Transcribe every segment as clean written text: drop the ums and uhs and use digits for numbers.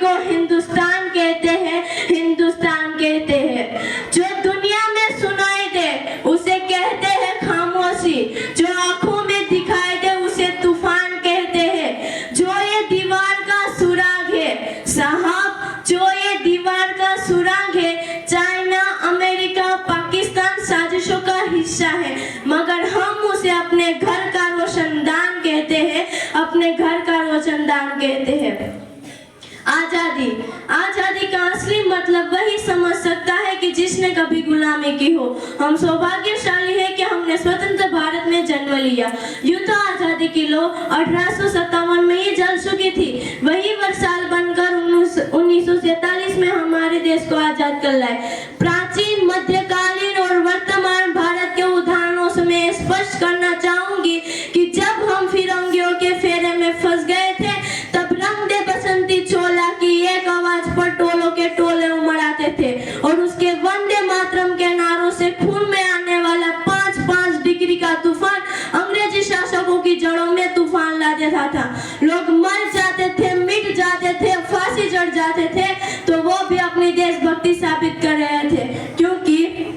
को हिंदुस्तान कहते हैं, हिंदुस्तान कहते हैं। जो दुनिया में सुनाई दे उसे कहते हैं खामोशी, जो आंखों में दिखाई दे उसे तूफान कहते हैं। जो ये दीवार का सुराग है साहब, जो ये दीवार का सुराग है, चाइना, अमेरिका, पाकिस्तान साजिशों का हिस्सा है, मगर हम उसे अपने घर का रोशनदान कहते हैं, अपने घर का रोशनदान कहते हैं। आजादी, आजादी का असली मतलब वही समझ सकता है कि जिसने कभी गुलामी की हो। हम सौभाग्यशाली है कि हमने स्वतंत्र भारत में जन्म लिया। यूं तो आजादी की लो 1857 में ही जल चुकी थी, वही वर्षाल बनकर 1947 में हमारे देश को आजाद कर लाए। प्राचीन, मध्यकालीन और वर्तमान भारत के उदाहरणों से मैं स्पष्ट करना चाहूंगी कि जब हम फिरंगियों के फेरे में फंस गए थे, तब रंग दे बसंती चोला की एक आवाज पर टोलों के टोले उमड़ आते थे और उसके वंदे मातरम के नारों से खून में आने वाला 5-5 डिग्री का तूफान अंग्रेजी शासकों की जड़ों में तूफान ला देता था। लोग मर जाते थे, मिट जाते थे, फांसी चढ़ जाते थे, तो वो भी अपनी देशभक्ति साबित कर रहे थे, क्योंकि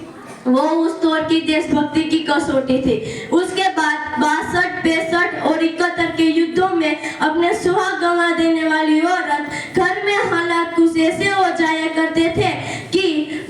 वो उस दौर की देशभक्ति की कसौटी थी। उसके बाद 62, 65 और 71 के युद्धों में अपने सुहाग गंवा देने वाली औरत घर में हालात कुछ ऐसे हो जाया करते थे कि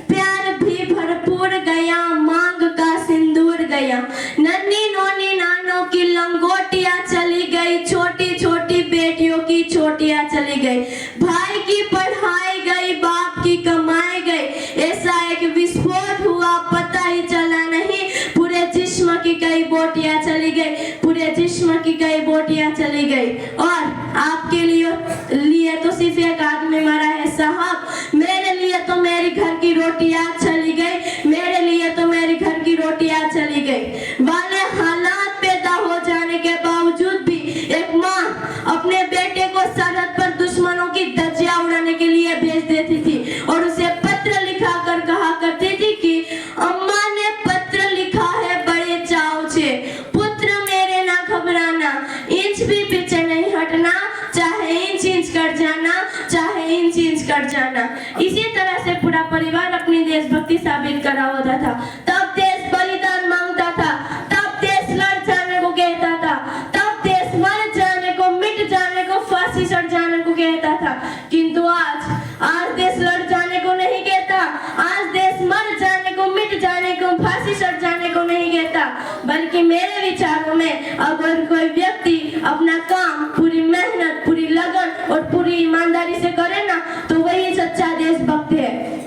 प्यार भी भरपूर गया, मांग का सिंदूर गया, नन्ही नोनी नानों की लंगोटियां चली गई, छोटी छोटी बेटियों की छोटियां चली गई, भाई की पढ़ाई गई, बाप की कमाई गई, ऐसा एक विस्फोट हुआ पता ही चला नहीं, पूरे जिस्म की कई बोटियां चली गई, पूरे जिस्म की कई बोटियां चली गई। और आपके लिए तो सिर्फ एक आदमी मरा है साहब, मेरे लिए तो मेरी घर की रोटियां चली गई, मेरे लिए तो मेरी घर की रोटियां चली गई। वाले हालात पैदा हो जाने के बावजूद भी एक माँ अपने बेटे को सरहद पर दुश्मनों की धज्जियां उड़ाने के लिए भेज देती थी और उसे पत्र लिखा कर कहा करती थी कि अम्मा ने पत्र लिखा है बड़े चाव से, पुत्र मेरे ना घबराना, इंच भी पीछे नहीं हटना, चाहे इंच इंच कर जाना, चाहे इंच इंच कर जाना। इसी तरह से पूरा परिवार अपनी देशभक्ति साबित कर रहा होता था। तब देश बलिदान मांगता था, तब देश लड़ जाने को कहता था, तब देश मर जाने को, मिट जाने को, फांसी चढ़ जाने को कहता था। किंतु आज देश लड़ जाने को नहीं कहता, आज देश मर जाने को, मिट जाने को, फांसी चढ़ जाने को नहीं कहता, बल्कि मेरे विचारों में अगर कोई व्यक्ति अपना काम पूरी मेहनत, पूरी लगन और पूरी ईमानदारी से करे ना, तो वही सच्चा देशभक्त है।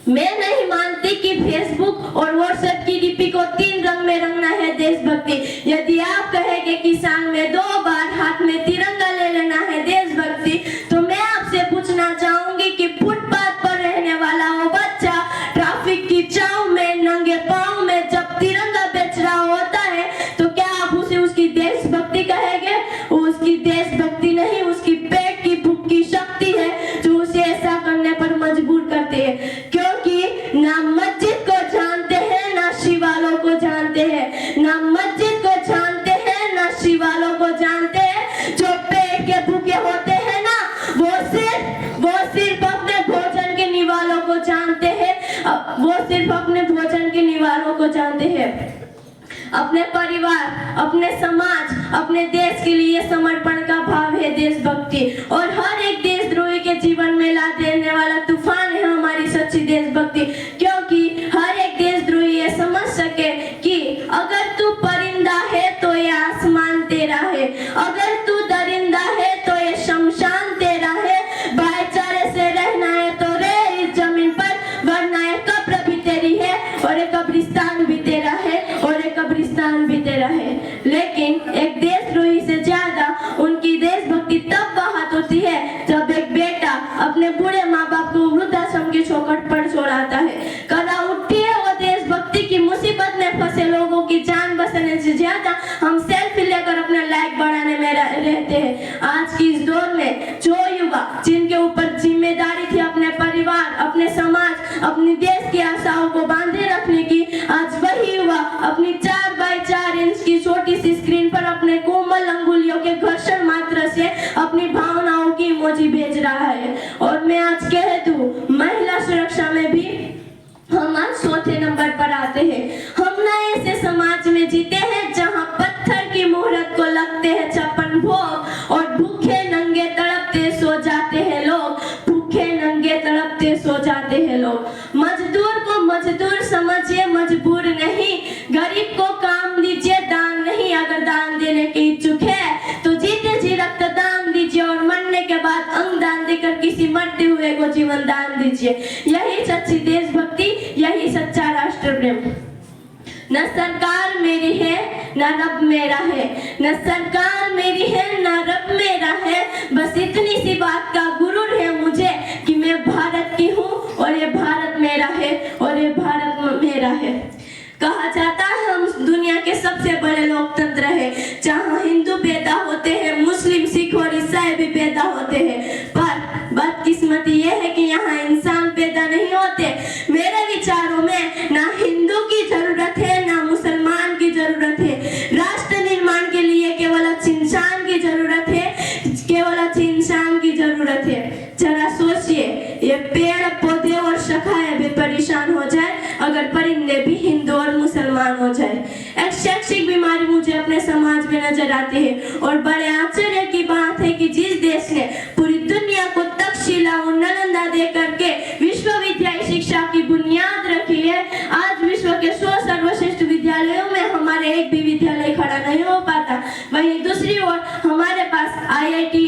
मैं नहीं मानती कि फेसबुक और व्हाट्सएप की डीपी को 3 रंग में रंगना है देशभक्ति। यदि आप कहेंगे कि साल में 2 बार हाथ में तिरंगा ले लेना है देशभक्ति, तो मैं आपसे पूछना चाहूंगी कि फुटपाथ पर रहने वाला वो बच्चा ट्रैफिक की चाव में नंगे पांव में जब तिरंगा बेच रहा होता है, तो क्या आप उसे उसकी देशभक्ति कहेंगे? उसकी देशभक्ति नहीं, उसकी पेट की भूख की शक्ति है जो उसे ऐसा करने पर मजबूर करती है, क्योंकि ना मस्जिद को जानते हैं, ना शिवालों को जानते हैं, ना मस्जिद को जानते हैं, ना शिवालों को जानते हैं। जो पेट के भूखे होते हैं ना, वो सिर्फ अपने भोजन के निवालों को जानते हैं, वो सिर्फ अपने भोजन के निवालों को जानते हैं। अपने परिवार, अपने समाज, अपने देश के लिए समर्पण का भाव है देशभक्ति, और हर एक देशद्रोही के जीवन में ला देने वाला तूफान है हमारी सच्ची देशभक्ति, क्योंकि हर एक देशद्रोही ये समझ सके कि अगर तू परिंदा है तो ये आसमान तेरा है, अगर तू दरिंदा है तो ये शमशान तेरा है, भाईचारे से रहना है तो रह इस जमीन पर, वरना ये कब्र भी तेरी है और ये कब्रिस्तान भी तेरा है, और ये कब्रिस्तान भी तेरा है। लेकिन एक देशद्रोही से ज्यादा उनकी देशभक्ति तब बात होती है जब एक बेटा अपने बूढ़े माँ बाप को वृद्धाश्रम की चौखट पर छोड़ाता है। कदा उठती है वो देशभक्ति की मुसीबत में फंसे लोगों की जान बचाने से ज्यादा हम सेल्फी लेकर अपना लाइक बढ़ाने में रहते हैं। आज की इस दौर में जो युवा जिनके ऊपर जिम्मेदारी थी अपने परिवार, अपने समाज, अपने देश की आशाओं को बांधे रखने की, आज वही युवा अपनी 4x4 इंच की छोटी सी स्क्रीन पर अपने कोमल अंगुलियों के घर्षण मात्र से अपनी भावनाओं की इमोजी भेज रहा है। लोग। मजदूर को मजदूर समझिए, मजबूर नहीं। गरीब को काम दीजिए, दान नहीं। अगर दान देने के इच्छुक है तो जीते जी रक्तदान दीजिए और मरने के बाद अंग दान देकर किसी मरते हुए को जीवन दान दीजिए। यही सच्ची देशभक्ति, यही सच्चा राष्ट्र प्रेम। न सरकार मेरी है न रब मेरा है, न सरकार मेरी है न रब मेरा है। बस इतनी सी बात का गुरूर है मुझे कि मैं भारत की हूँ और ये भारत मेरा है और ये भारत मेरा है। कहा जाता है हम दुनिया के सबसे बड़े लोकतंत्र है, जहाँ हिंदू पैदा होते हैं, मुस्लिम, सिख और ईसाई भी पैदा होते हैं। पर बदकिस्मती ये है कि यहाँ इंसान पैदा नहीं होते। मेरे विचारों में ना हिंदू की जरूरत है ना मुसलमान की जरूरत है। राष्ट्र निर्माण के लिए केवल अच्छे इंसान की जरूरत है, केवल अच्छे इंसान की जरूरत है। जरा सोचिए, ये पेड़ पौधे और शाखाएं भी परेशान हो जाए अगर परिंदे भी हिंदू और मुसलमान हो जाए। एक शैक्षिक बीमारी मुझे अपने समाज में नजर आती है और बड़े आश्चर्य की बात है कि जिस देश ने पूरी दुनिया को तक्षशिला और नालंदा दे करके विश्वविद्यालय शिक्षा की बुनियाद रखी है, आज विश्व के 100 सर्वश्रेष्ठ विद्यालयों में हमारे एक भी विद्यालय खड़ा नहीं हो पाता। वहीं दूसरी ओर हमारे पास IIT,